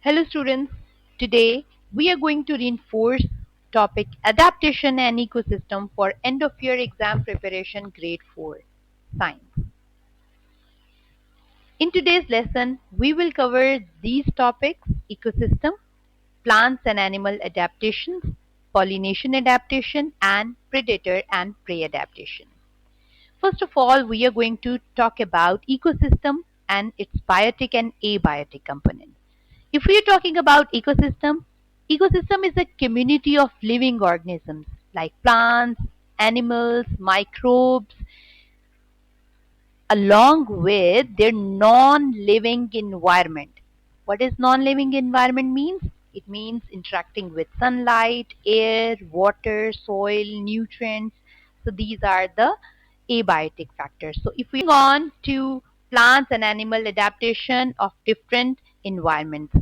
Hello students, today we are going to reinforce topic adaptation and ecosystem for end of year exam preparation grade 4 science. In today's lesson, we will cover these topics: ecosystem, plants and animal adaptations, pollination adaptation and predator and prey adaptation. First of all, we are going to talk about ecosystem and its biotic and abiotic components. If we are talking about ecosystem is a community of living organisms like plants, animals, microbes, along with their non-living environment. What does non-living environment means? It means interacting with sunlight, air, water, soil, nutrients. So these are the abiotic factors. So if we go on to plants and animal adaptation of different environments,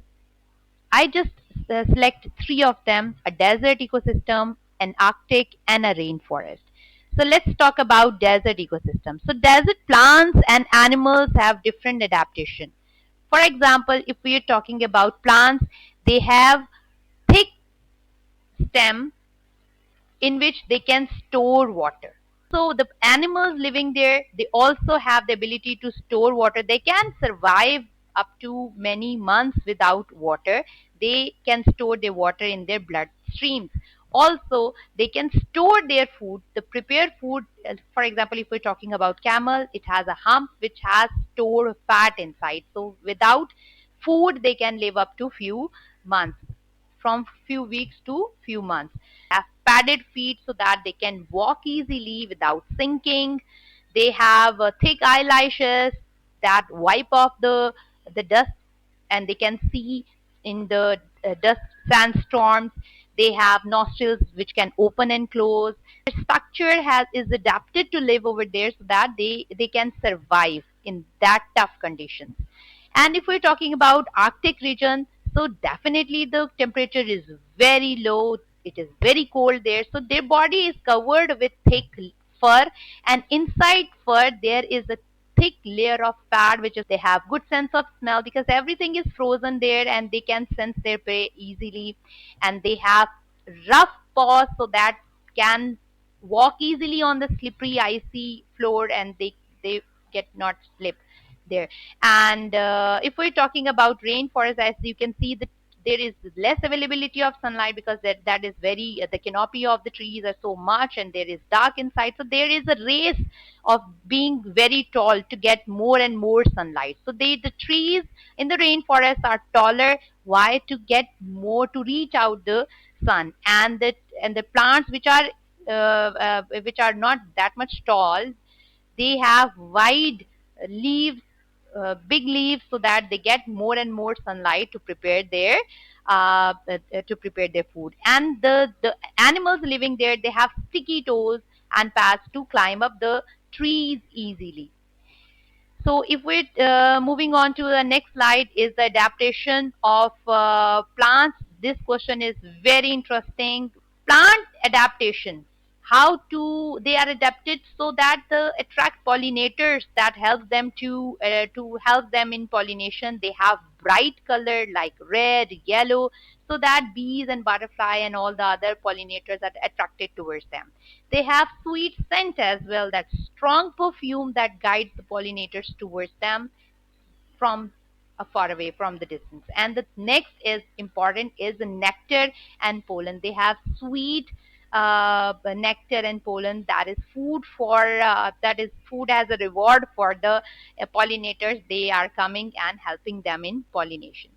I just select three of them: a desert ecosystem, an Arctic, and a rainforest. So let's talk about desert ecosystem. So desert plants and animals have different adaptation. For example, if we are talking about plants, they have thick stem in which they can store water. So the animals living there, they also have the ability to store water. They can survive up to many months without water. They can store their water in their blood streams. Also, they can store their food, the prepared food. For example, if we're talking about camel, it has a hump which has stored fat inside. So without food, they can live up to few months, from few weeks to few months. Have padded feet so that they can walk easily without sinking. They have thick eyelashes that wipe off the dust, and they can see in the dust sandstorms. They have nostrils which can open and close. Their structure is adapted to live over there so that they can survive in that tough conditions. And if we're talking about Arctic region, so definitely the temperature is very low. It is very cold there. So their body is covered with thick fur, and inside fur there is a thick layer of fat, which is they have good sense of smell because everything is frozen there, and they can sense their prey easily. And they have rough paws so that can walk easily on the slippery icy floor, and they get not slip there. And if we're talking about rainforest, as you can see, there is less availability of sunlight because that is very the canopy of the trees are so much, and there is dark inside. So there is a race of being very tall to get more and more sunlight. So the trees in the rainforest are taller. Why? To get more, to reach out the sun. And the plants which are not that much tall, they have wide leaves, big leaves, so that they get more and more sunlight to prepare their food. And the animals living there, they have sticky toes and paths to climb up the trees easily. So if we're moving on to the next slide, is the adaptation of plants. This question is very interesting. Plant adaptation, how to they are adapted so that attract pollinators that help them to help them in pollination. They have bright color like red, yellow, so that bees and butterfly and all the other pollinators are attracted towards them. They have sweet scent as well, that strong perfume that guides the pollinators towards them from far away, from the distance. And the next is important is the nectar and pollen. They have sweet nectar and pollen that is food as a reward for the pollinators. They are coming and helping them in pollination.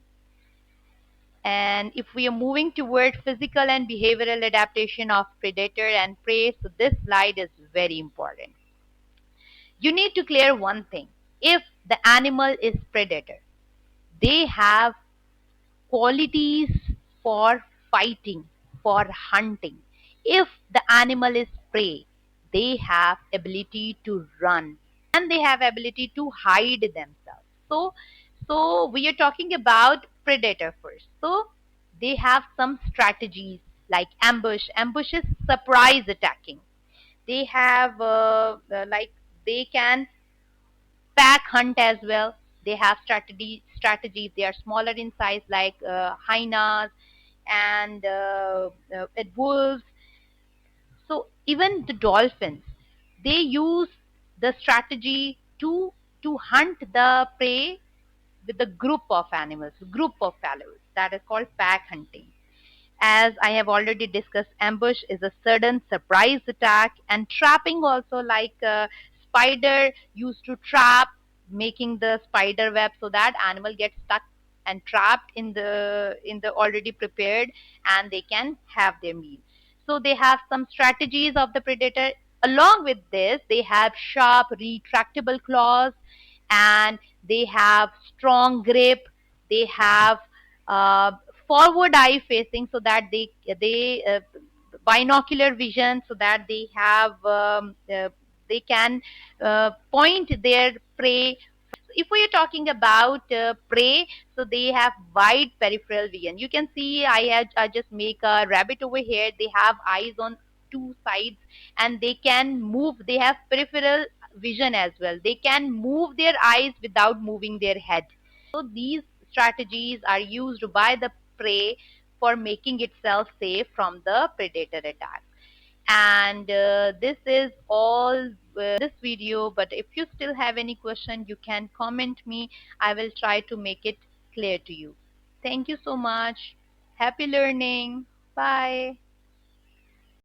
And if we are moving toward physical and behavioral adaptation of predator and prey, so this slide is very important. You need to clear one thing. If the animal is predator, they have qualities for fighting, for hunting. If the animal is prey, they have ability to run, and they have ability to hide themselves. So we are talking about predator first. So they have some strategies like ambush. Ambush is surprise attacking. They have like they can pack hunt as well. They have strategies. They are smaller in size, like hyenas and wolves. So even the dolphins, they use the strategy to hunt the prey with a group of animals. That is called pack hunting. As I have already discussed, ambush is a sudden surprise attack, and trapping also, like spider used to trap, making the spider web so that animal gets stuck and trapped in the already prepared, and they can have their meal. So they have some strategies of the predator. Along with this, they have sharp retractable claws, and they have strong grip. They have uh, forward eye facing, so that they binocular vision, so that they can point their prey. If we are talking about prey, so they have wide peripheral vision. You can see I just make a rabbit over here. They have eyes on two sides, and they can move. They have peripheral vision as well. They can move their eyes without moving their head. So these strategies are used by the prey for making itself safe from the predator attack. And this is all this video. But if you still have any question, you can comment me. I will try to make it clear to you. Thank you so much. Happy learning. Bye.